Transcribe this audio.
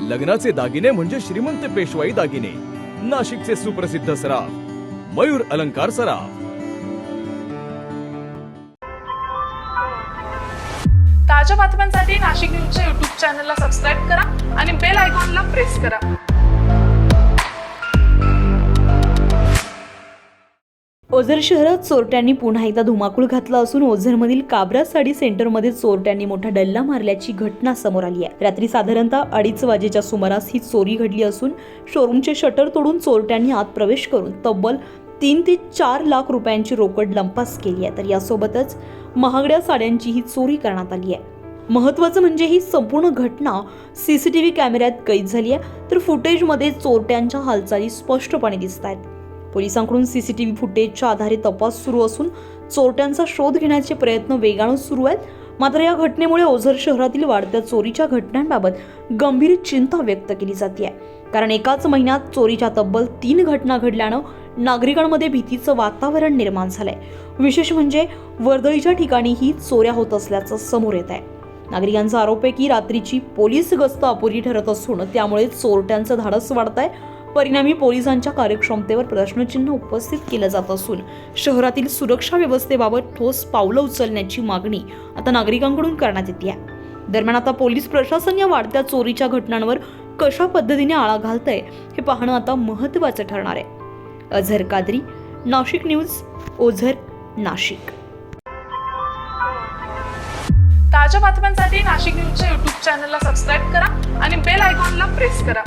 लग्नाचे दागिने म्हणजे श्रीमंत पेशवाई दागिने, नाशिकचे सुप्रसिद्ध सराफ मयूर अलंकार सराफ। ताज्या बातम्यांसाठी नाशिक न्यूजच्या YouTube चॅनलला सबस्क्राईब करा आणि बेल आयकॉनला प्रेस करा। ओझर शहरात चोरट्यांनी पुन्हा एकदा धुमाकूळ घातला असून ओझरमधील काबरा साडी सेंटरमध्ये चोरट्यांनी मोठा डल्ला मारल्याची घटना समोर आली आहे। रात्री साधारणतः 2:30 वाजेच्या सुमारास ही चोरी घडली असून शोरूमचे शटर तोडून चोरट्यांनी आत प्रवेश करून तब्बल 3 ते 4 लाख रुपयांची रोकड लंपास केली आहे। तर यासोबतच महागड्या साड्यांची ही चोरी करण्यात आली आहे। महत्त्वाचं म्हणजे ही संपूर्ण घटना सीसीटीव्ही कॅमेऱ्यात कैद झाली आहे। तर फुटेजमध्ये चोरट्यांच्या हालचाली स्पष्टपणे दिसत आहेत। पोलिसांकडून सीसीटीव्ही फुटेजच्या आधारे तपास सुरू असून चोरट्यांचा शोध घेण्याचे प्रयत्न वेगानं सुरू आहेत। मात्र या घटनेमुळे ओझर शहरातील वाढत्या चोरीच्या घटनांबाबत गंभीर चिंता व्यक्त केली जाते, कारण एकाच महिन्यात चोरीच्या तब्बल 3 घटना घडल्यानं नागरिकांमध्ये भीतीचं वातावरण निर्माण झालंय। विशेष म्हणजे वर्दळीच्या ठिकाणीही चोऱ्या होत असल्याचं समोर येत आहे। नागरिकांचा आरोप आहे की रात्रीची पोलीस गस्त अपुरी ठरत असून त्यामुळे चोरट्यांचं धाडस वाढत आहे। परिणामी पोलिसांच्या कार्यक्षमतेवर प्रश्नचिन्ह उपस्थित केलं जात असून शहरातील सुरक्षा व्यवस्थेबाबत ठोस पावलं उचलण्याची मागणी आता नागरिकांकडून करण्यात येते आहे। दरम्यान आता पोलीस प्रशासन या वाढत्या चोरीच्या घटनांवर कशा पद्धतीने आळा घालतंय हे पाहणं आता महत्त्वाचं ठरणार आहे। अझर कादरी, नाशिक न्यूज, ओझर, नाशिक। ताज्या बातम्यांसाठी नाशिक न्यूजच्या YouTube चॅनलला सबस्क्राईब करा आणि बेल आयकॉनला प्रेस करा।